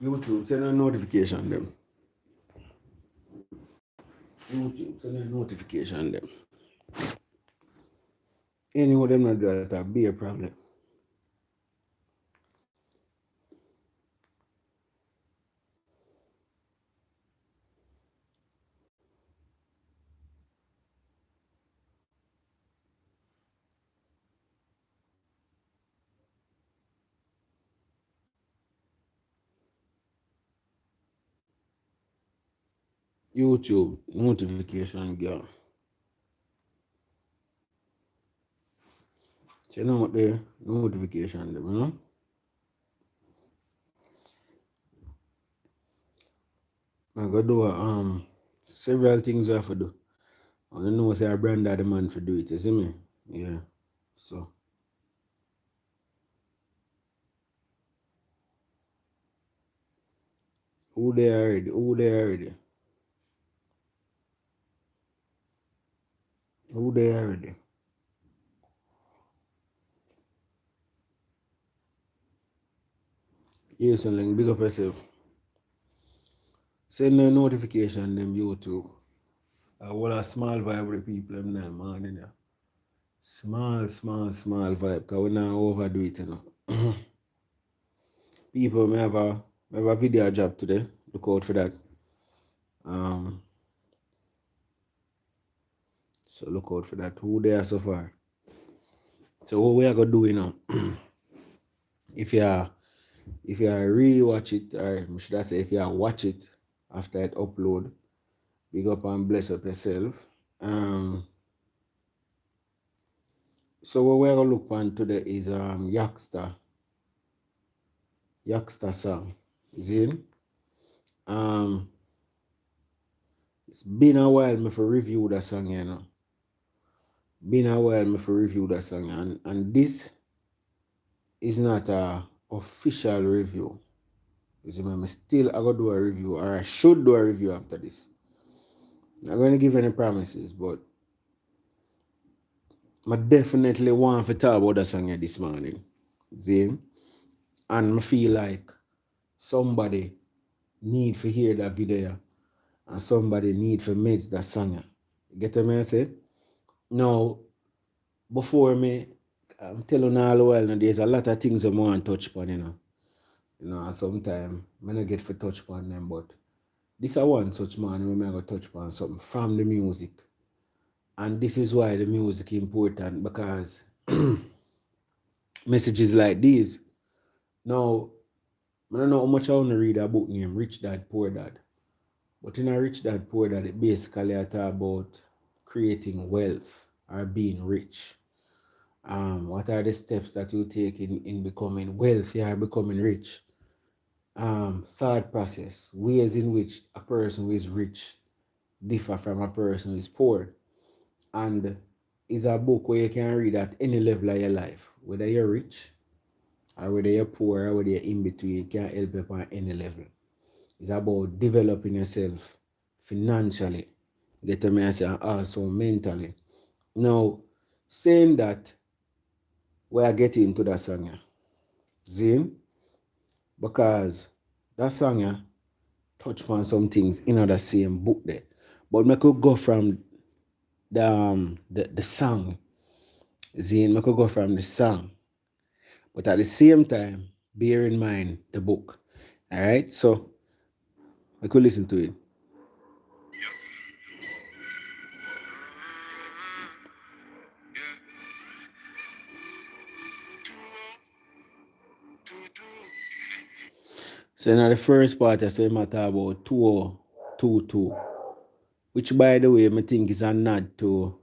YouTube, send a notification them. YouTube, send a notification them. Anyone them not do that, be a problem. YouTube notification girl. Send out the notification them, you know? I gotta do several things I have to do. I don't know say I brand the man for do it, you see me? Yeah. So who they already? Who they already? Who they already? Yes, and like big up yourself. Send a notification them YouTube. I want a small vibe with the people them now, man. You know. Small vibe. Cause we not overdo it, you know. People may have a video job today. Look out for that. So look out for that. Who they are so far. So what we are gonna do, you know, if you re-watch it, or should I say if you watch it after it upload, big up and bless up yourself. So what we're gonna look on today is Yaksta song. Zin. It's been a while me for review that song, you know. Been a while me for review that song, and this is not a official review. You see, me still I gotta do a review, or I should do a review after this. I'm not gonna give any promises, but I definitely want to talk about that song here this morning. See? And I feel like somebody need to hear that video and somebody need to mix that song here. Get what I say? Now, before me, I'm telling all the while now, there's a lot of things I want to touch upon, you know. You know, and sometimes I don't get to touch upon them, but this I want such man when I go touch upon something from the music. And this is why the music is important, because messages like these. Now, I don't know how much I want to read a book named Rich Dad Poor Dad. But in a Rich Dad Poor Dad, it basically talk about creating wealth or being rich. What are the steps that you take in becoming wealthy or becoming rich? Thought process, ways in which a person who is rich differ from a person who is poor. And it's a book where you can read at any level of your life, whether you're rich or whether you're poor or whether you're in between, it can help you on any level. It's about developing yourself financially, get me I say, and also mentally. Now, saying that, we are getting into that song here. Zin, because that song here touch on some things in the same book there. But I could go from the song. Zin, I could go from the song. But at the same time, bear in mind the book. Alright? So I could listen to it. So now the first part I say matter about 2022, which by the way I think is a nod to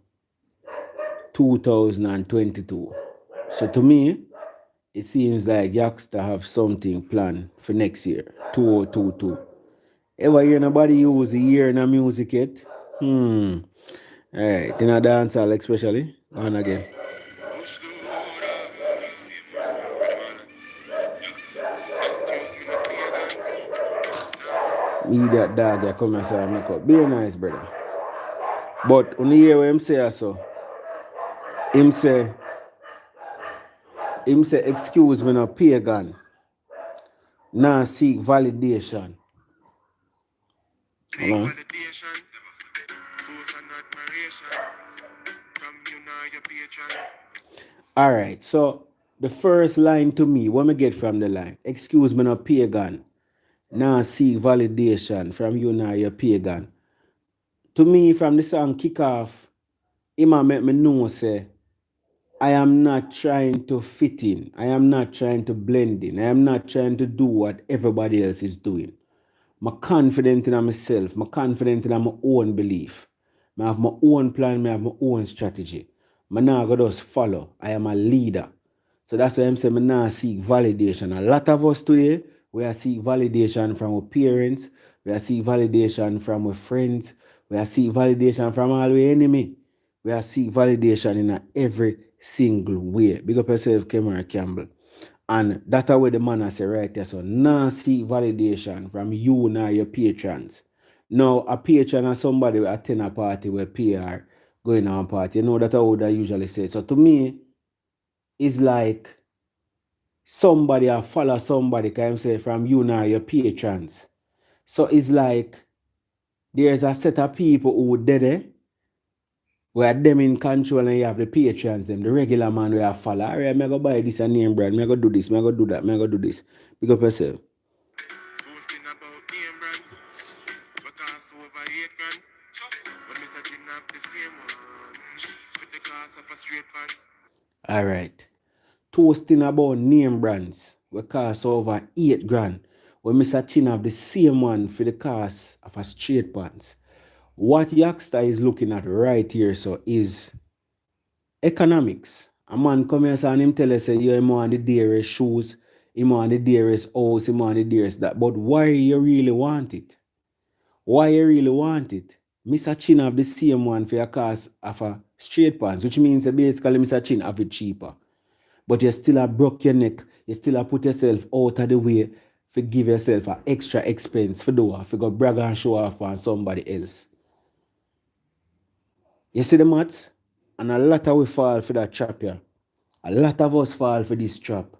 2022. So to me, it seems like Yaksta have something planned for next year, 2022. Ever hear nobody use a year in a music yet? Alright, in a dancehall especially. On again. Me that dog I come and say I make up. Be nice, brother. But when you hear what him say so, him say, excuse me no pagan. Now seek validation. Seek validation, those and admiration from you now your patrons. All right. So the first line to me, what me get from the line? Excuse me, no pagan. Now seek validation from you now your pagan. To me, from the song kick off, it might make me know say I am not trying to fit in. I am not trying to blend in. I am not trying to do what everybody else is doing. I'm confident in myself. I'm confident in my own belief. I have my own plan. I have my own strategy. I now go just follow. I am a leader. So that's why I'm saying I now seek validation. A lot of us today, we are seek validation from our parents. We are seek validation from our friends. We are seek validation from all our enemy. We are seek validation in every single way. Big up yourself, Cameron Campbell. And that's how the man I say right there. So now seek validation from you now your patrons. Now a patron is somebody will attend a party where PR going on party. You know that's how I usually say it. So to me, it's like somebody I follow somebody can say from you now your patrons. So it's like there's a set of people who did it where them in control and you have the patrons, them, the regular man where I follow. All right, I go buy this and name brand, I go do this, I go do that, I go do this. Pick up yourself. Boasting about name brands, but cost over 8 grand. When me searching up the same one, with the cost of a straight pants. All right. Toasting about name brands we cost over 8 grand. When Mr. Chin have the same one for the cost of a straight pants. What Yaksta is looking at right here so is economics. A man come here and him tell us say you want the dearest shoes, him want the dearest house, him want the dearest that. But why you really want it? Why you really want it? Mr. Chin have the same one for your cost of a straight pants, which means that basically Mr. Chin have it cheaper. But you still have broke your neck, you still have put yourself out of the way for give yourself an extra expense for do if you go brag and show off on somebody else. You see the maths? And a lot of we fall for that trap here. A lot of us fall for this trap.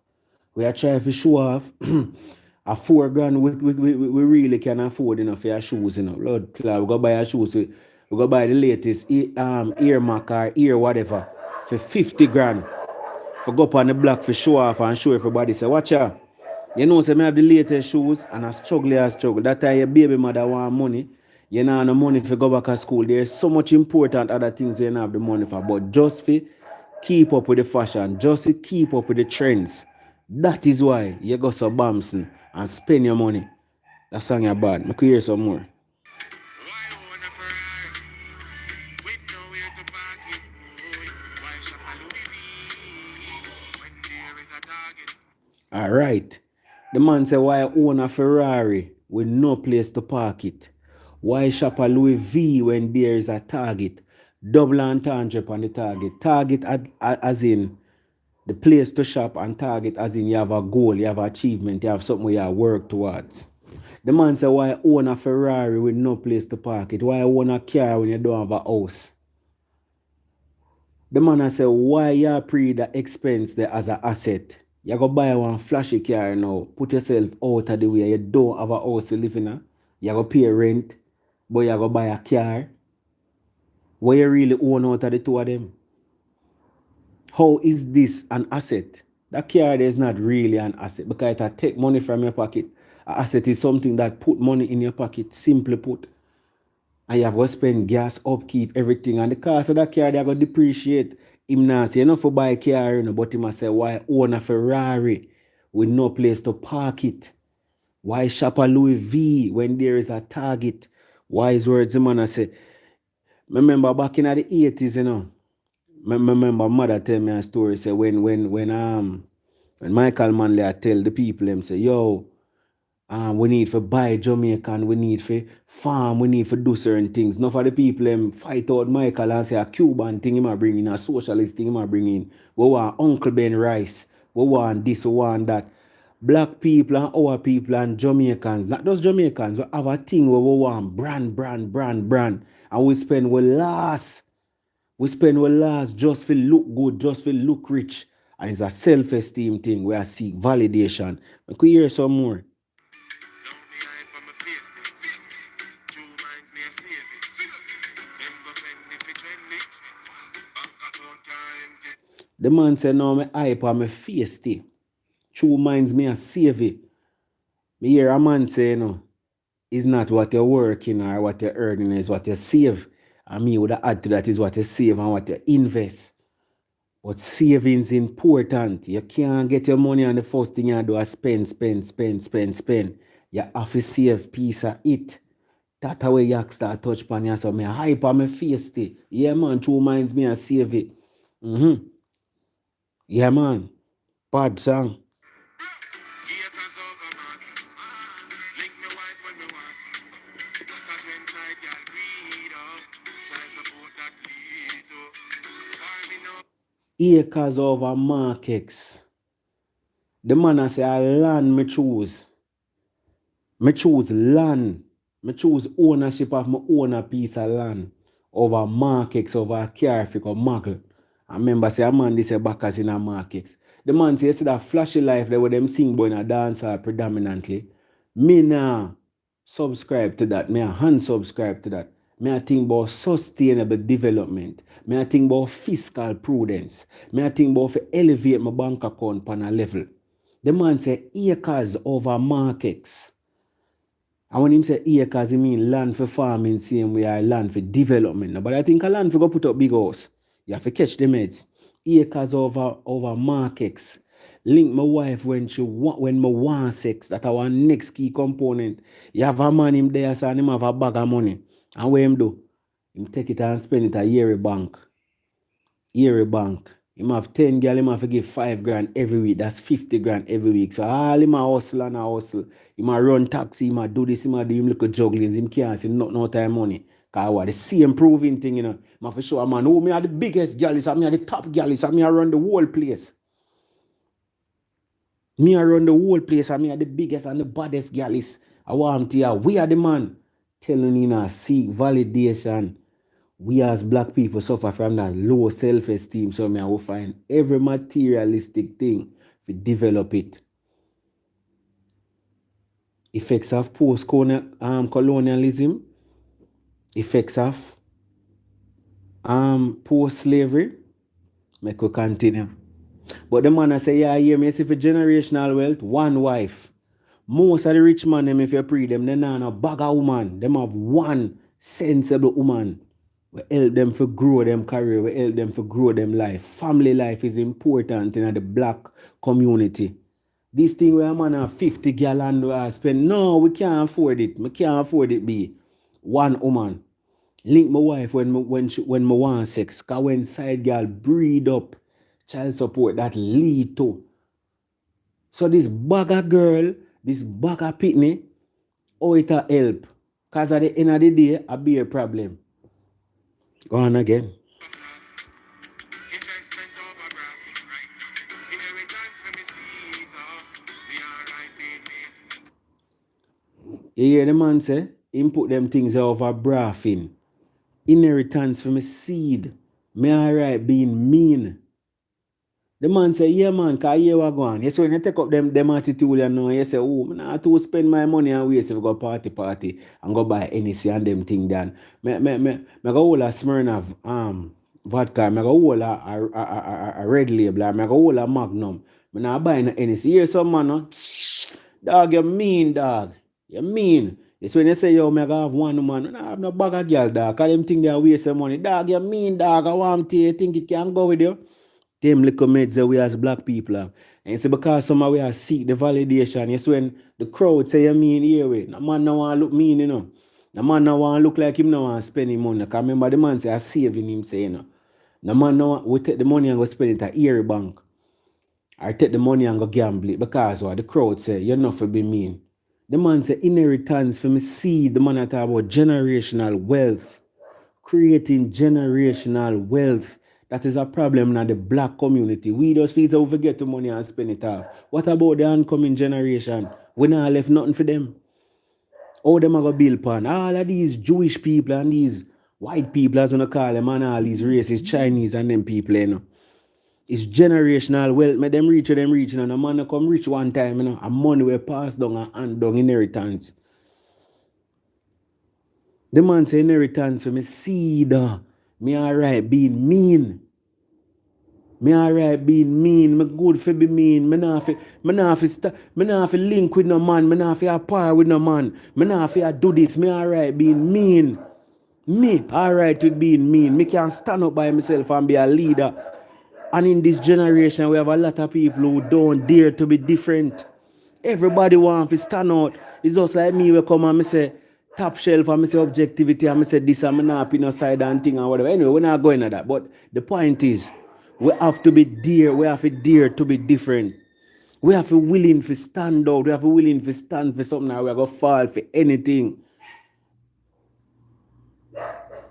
We are trying to show off a 4 grand we really can afford enough for your shoes, you know. Lord, we go buy your shoes, we go buy the latest ear mac or ear whatever for 50 grand. For go up on the block for show off and show everybody say, watch out. You know, say me have the latest shoes and I struggle. That time your baby mother want money. You know no money for go back to school. There's so much important other things you don't have the money for. But just for keep up with the fashion, just to keep up with the trends. That is why you go so bouncing and spend your money. That song you bad. I could hear some more. Why own a Ferrari with nowhere to park it? Why shop a Louis V when there is a Target? Alright. The man say why own a Ferrari with no place to park it? Why shop a Louis V when there is a Target? Double entendre on the Target. Target as in the place to shop and Target as in you have a goal, you have an achievement, you have something you work towards. The man say why own a Ferrari with no place to park it? Why own a car when you don't have a house? The man say, why you pre the expense there as an asset? You go buy one flashy car now, put yourself out of the way. You don't have a house to live in. You go pay rent, but you go buy a car. What you really own out of the two of them? How is this an asset? That car is not really an asset because it take money from your pocket. An asset is something that put money in your pocket, simply put. And you have to spend gas, upkeep, everything. And the cost of that car, they are going to depreciate. Him not say, you know, for buy a car, you know, but he must say, why own a Ferrari with no place to park it? Why shop a Louis V when there is a Target? Wise words, the man I say. Remember back in the 80s, you know, remember mother tell me a story, say when Michael Manley I tell the people, them say, yo, we need for buy Jamaican, we need for farm, we need for do certain things. Not for the people fight out Michael and say a Cuban thing he might bring in, a socialist thing he might bring in. We want Uncle Ben Rice. We want this, we want that. Black people and our people and Jamaicans, not just Jamaicans, we have a thing where we want brand. And we spend we last just for look good, just for look rich. And it's a self-esteem thing where I seek validation. I could hear some more. The man say, no, me hype on me face stay. True minds me a save it. Me hear a man say, no, it's not what you're working or what you're earning, is what you save. And me would add to that is what you save and what you invest. But savings important. You can't get your money and the first thing you do is spend. You have to save piece of it. That's how Yaksta touch upon you. So me hype on my face stay. Yeah man, true minds me and save it. Yeah man. Bad song. Acres over markets. Link me wife when me want sex. Cause when side girl greed up. Try support that lead up. Why me no Acres over markets. The man I say I land me choose. Me choose land. Me choose ownership of my own a piece of land over markets, over a car if you go muggle. I remember say a man this a backers in a markets. The man say you see that flashy life there where them sing boy in a dance hall predominantly. Me nah subscribe to that. Me a unsubscribe to that. Me a think about sustainable development. Me a think about fiscal prudence. Me a think about to elevate my bank account on a level. The man say acres over markets. And when him say acres, he mean land for farming, same way I land for development. But I think a land for go put up big house. You have to catch the meds. Acres over markets. Link my wife when me want sex. That our next key component. You have a man him there, so him have a bag of money. And what him do? Him take it and spend it a year bank. Year bank. Him have 10 girl, him have to give 5 grand every week. That's 50 grand every week. So all him a hustle and a hustle. Him a run taxi, him a do this, him a do him little jugglings. Him can't see no time money. Cause what the same proving thing, you know. Him have to show a man, oh, me are the biggest girl, me are the top girl, me a run the whole place. Me a run the whole place, me are the biggest and the baddest girl. I want to hear, we are the man. Telling you now, seek validation. We as black people suffer from that low self-esteem. So I will find every materialistic thing to develop it. Effects of post-colonialism, effects of post-slavery. Make we continue. But the man I say, yeah, hear me, see for generational wealth, one wife. Most of the rich man, them if you pre them, they not a bag of woman. Them have one sensible woman. We help them to grow them career. We help them to grow them life. Family life is important in the black community. This thing where a man have 50 gallon spend, no, we can't afford it. We can't afford it be one woman. Link my wife when me want sex. Cause when side girl breed up, child support that lead to. So this bagger girl, this bagger pitney, how it a help? Cause at the end of the day, I be a problem. Go on again. investment over graphic? Inheritance for me seeds off. We alright, baby. You hear the man say, him put them things over braffing. Inheritance for me seed. Me alright being mean. The man say, yeah man, cause here we go on. You see when you take up them attitude and now you say, oh, I not to spend my money and waste if I go party and go buy NEC and them thing done. Me go hold a Smirnoff vodka, me go hold a red label, me go hold a Magnum. Me not buy no NEC. Hear some man, no? Dog, you mean, dog. You mean. It's when you say, yo, me go have one woman, I have no bag of girl, dog. Cause them think they waste some money. Dog, you mean, dog. I want to you think it can go with you. Them little meds that we as black people have. And it's because some of we are seek the validation. It's when the crowd say you mean here way. The man no want look mean, you know. The man no want look like him no want spend him money. Because remember the man say I saving him say, you know. The man no want, we take the money and go spend it at Erie Bank. Or take the money and go gamble it. Because what the crowd say, you're not for be mean. The man say inheritance for me seed. The man that talk about generational wealth. Creating generational wealth. That is a problem in the black community. We just feel so we forget the money and spend it off. What about the oncoming generation? We not left nothing for them. How them are going to build upon? All of these Jewish people and these white people, as we call them, and all these races, Chinese and them people, you know. It's generational wealth. Make them reach, and a man come rich one time, you know. And money will pass down and hand down inheritance. The man say inheritance for me seed. Me alright being mean. Me alright being mean, me good for be mean. Me nah fi link with no man. Me nah fi apart with no man. Me nah fi do this. Me alright being mean. Me alright with being mean. Me can stand up by myself and be a leader. And in this generation, we have a lot of people who don't dare to be different. Everybody want to stand out. It's just like me, we come and me say top shelf and me say objectivity and me say this and me not pin aside and thing and whatever. Anyway, we're not going at that. But the point is, we have to be dare. We have to dare to be different. We have to willing to stand out. We have to willing to stand for something and we are going to fall for anything.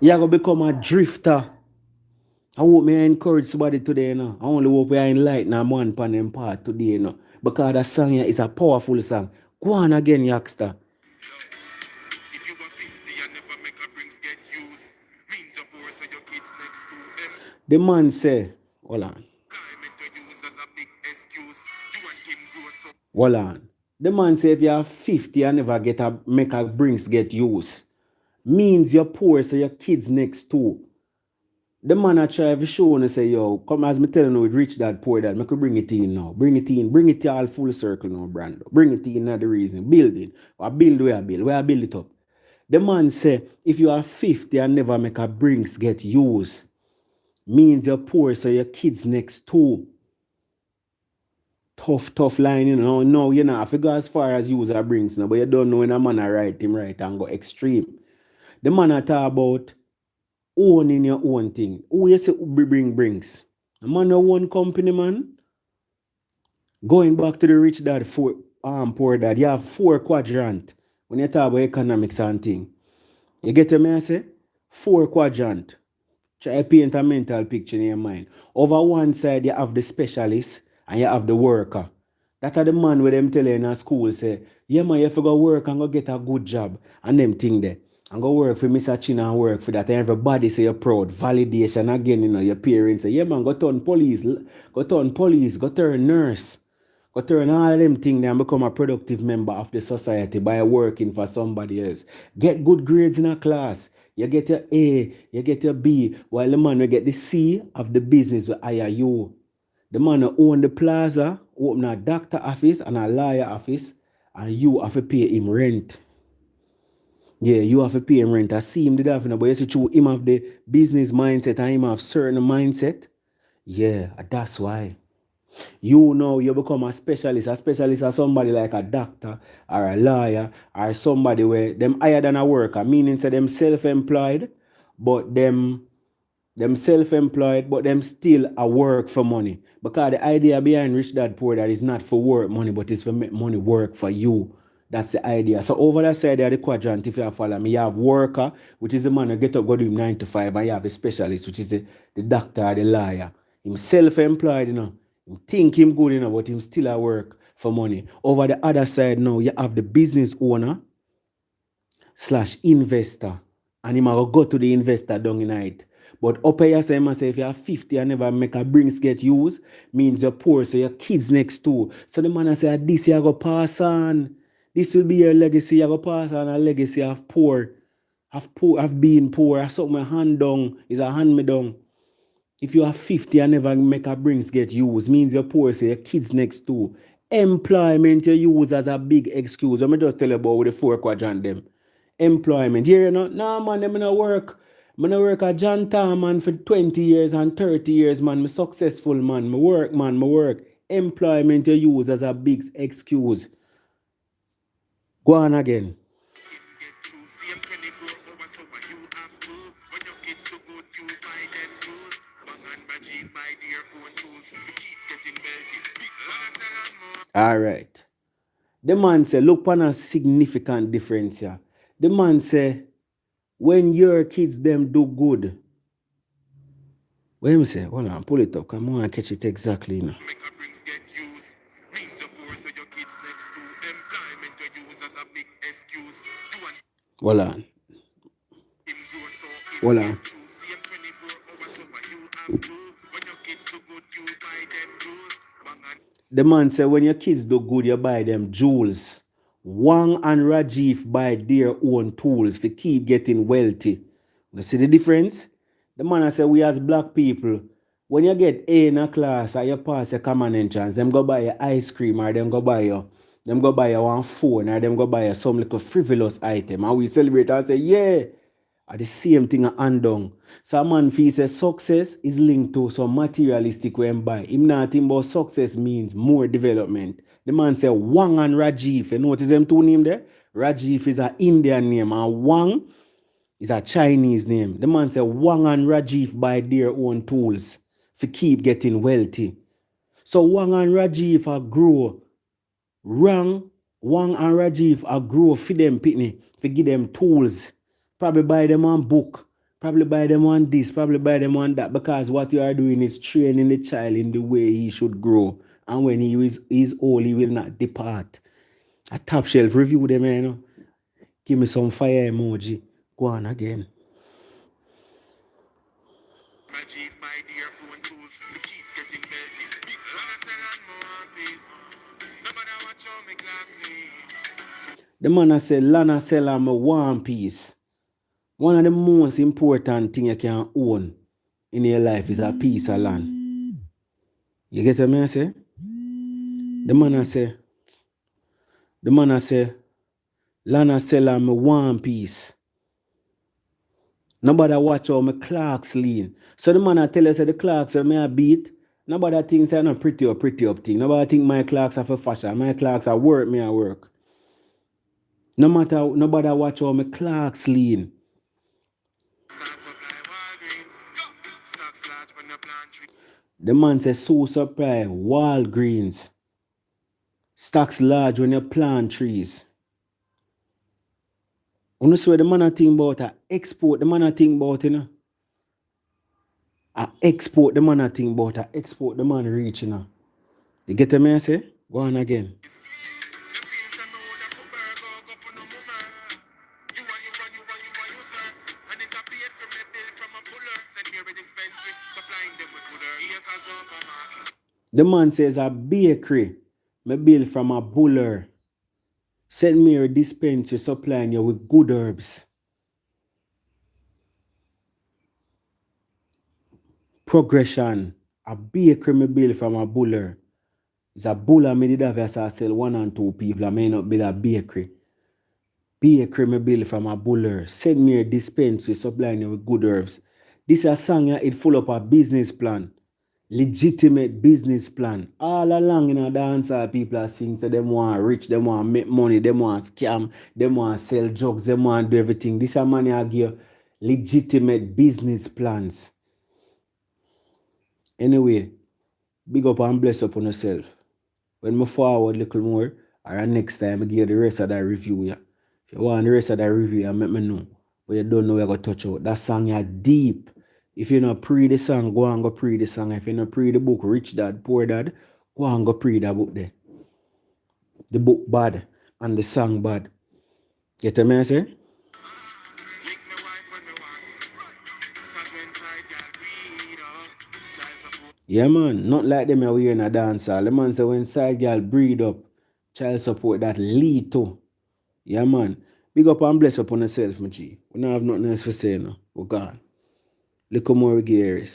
You are going to become a drifter. I hope me encourage somebody today, you know. I only hope we are enlightened and one pan them part today, you know. Because that song here is a powerful song. Go on again, Yaksta. If you were 50 and never make a brings get used, means you're poor, so your kids next to them. The man say, hold on. Employment to use as a big excuse. You and him grow so. Hold on. The man say if you're 50 and never make a brings get used, means you're poor, so your kids next to. The man I try to show and say, yo, come as me telling you, with rich dad, poor dad, I could bring it in now. Bring it in. Bring it all full circle now, Brando. Bring it in, not the reason. Building. Or build where I build. Where I build it up. The man say, if you are 50 and never make a brings get used, means you're poor, so your kids next to. Tough line, you know. No, you know, if you go as far as use a brings now, but you don't know when a man a right him right and go extreme. The man I talk about owning your own thing. Who you say brings? A man of one company, man. Going back to the rich dad, poor dad, you have 4 quadrant when you talk about economics and thing. You get what I say? 4 quadrant. Try to paint a mental picture in your mind. Over one side, you have the specialist and you have the worker. That are the man where them tell you in a school, say, yeah man, you have to go work and go get a good job. And them thing there. And go work for Mr. Chin and work for that. And everybody say you're proud. Validation again, you know, your parents say, yeah man, go turn police, go turn nurse. Go turn all of them things and become a productive member of the society by working for somebody else. Get good grades in a class. You get your A, you get your B, while the man will get the C of the business will hire you. The man will own the plaza, open a doctor office and a lawyer office, and you have to pay him rent. Yeah, you have to pay him rent. I see him did that, but you see through him have the business mindset and him have certain mindset. Yeah, that's why. You know you become a specialist. A specialist is somebody like a doctor or a lawyer or somebody where them higher than a worker, meaning say them self-employed, but them self-employed, but them still a work for money. Because the idea behind rich dad poor dad is not for work money, but it's for make money work for you. That's the idea. So over that side of the quadrant, if you follow me, you have worker, which is the man who get up, go do him 9 to 5, and you have the specialist, which is the doctor or the lawyer. Him self-employed, you know. Him think him good, you know, but him still at work for money. Over the other side now, you have the business owner / investor. And him go to the investor down in it. But up here, so him say if you're 50 and never make a brings get used, means you're poor, so your kids next to. So the man say, this you go pass on. This will be your legacy. You go pass on a legacy of poor. Of being poor. Something hand down is a hand me down. If you are 50 and never make a brings get used, means you're poor, so your kids next to. Employment you use as a big excuse. Let me just tell you about with the 4 quadrant them. Employment. Yeah, you know, nah man, them no work. I work at John Town, man, for 20 years and 30 years, man. I'm successful, man. I work, man. I work. Employment you use as a big excuse. Go on again. Get through same 24 hours, so what you have to. When your kids too good, you buy them tools. Bang and Bajis buy their own tools. You keep getting wealthy. Big wanna sell and more. All right. The man say, look on a significant difference here. The man say, when your kids them do good. What him say? Hold on, pull it up. Come on, catch it exactly now. Make a brings get used. Means you're poor, so your kids next to. Employment you use as a big excuse. You and Hold on. him grow so Hold him on. get through. Same 24 hours, so what you have to. When your kids too good, you buy them tools. Bang and The man say when your kids do good, you buy them jewels. Wang and Rajiv buy their own tools to keep getting wealthy. You see the difference? The man say we as black people, when you get A in a class or you pass your common entrance, them go buy you ice cream or them go buy you one phone or them go buy you some little frivolous item. And we celebrate and say, yeah, are the same thing undone. So a man feels say success is linked to some materialistic way and buy. Him not think about success means more development. The man say Wang and Rajiv. You notice them two names there? Rajiv is an Indian name and Wang is a Chinese name. The man say Wang and Rajiv buy their own tools for keep getting wealthy. So Wang and Rajiv are grow. Wang and Rajiv are grow for them pitney, for give them tools. Probably buy them one book. Probably buy them one this, probably buy them one that, because what you are doing is training the child in the way he should grow. And when he is old, he will not depart. A top shelf review them, you know. Give me some fire emoji. Go on again. Achieve my dear own tools to keep getting wealthy. Wanna sell and more peace. Nobody watch how me class me. The man I say, Lana sell am one piece. One of the most important thing you can own in your life is a piece of land. You get what I say? The man I say, Lana sell am one piece. Nobody watch how my clocks lean. So the man I tell you say the clocks are me a beat. Nobody thinks I'm not pretty up thing. Nobody think my clocks are for fashion. My clocks are work, me a work. No matter, nobody watch how my clocks lean. The man says so supply Walgreens. Stocks large when you plant trees. You know so the man I think about a export, the man I think about, you know. I export the man I think about, I export the man reach, you know. You get what I say? Go on again. The man says a bakery me build from a buller. Send me a dispensary supplying you with good herbs. Progression. A bakery me build from a buller. It's a buller me did have as I sell 1 and 2 people. I may not build a bakery. Bakery me build from a buller. Send me a dispensary supplying you with good herbs. This is a song it full up a business plan. Legitimate business plan. All along in a dancehall people are saying so them want rich, them want make money, them want scam, them want sell drugs, them want do everything. This a man I give legitimate business plans. Anyway, big up and bless up on yourself. When I forward a little more, or next time I give the rest of that review. Yeah. If you want the rest of that review, you let me know. But you don't know where I got touch out. That song is deep. If you not pre the song, go and go pre the song. If you not pre the book, Rich Dad, Poor Dad, go and go pre that book there. The book bad and the song bad. Get what I say? Yeah man, not like them are in a dancehall. The man say when side girl breed up, child support that lead to. Yeah man. Big up and bless up on yourself, my G. We don't have nothing else to say now. We're gone. Look more Gary.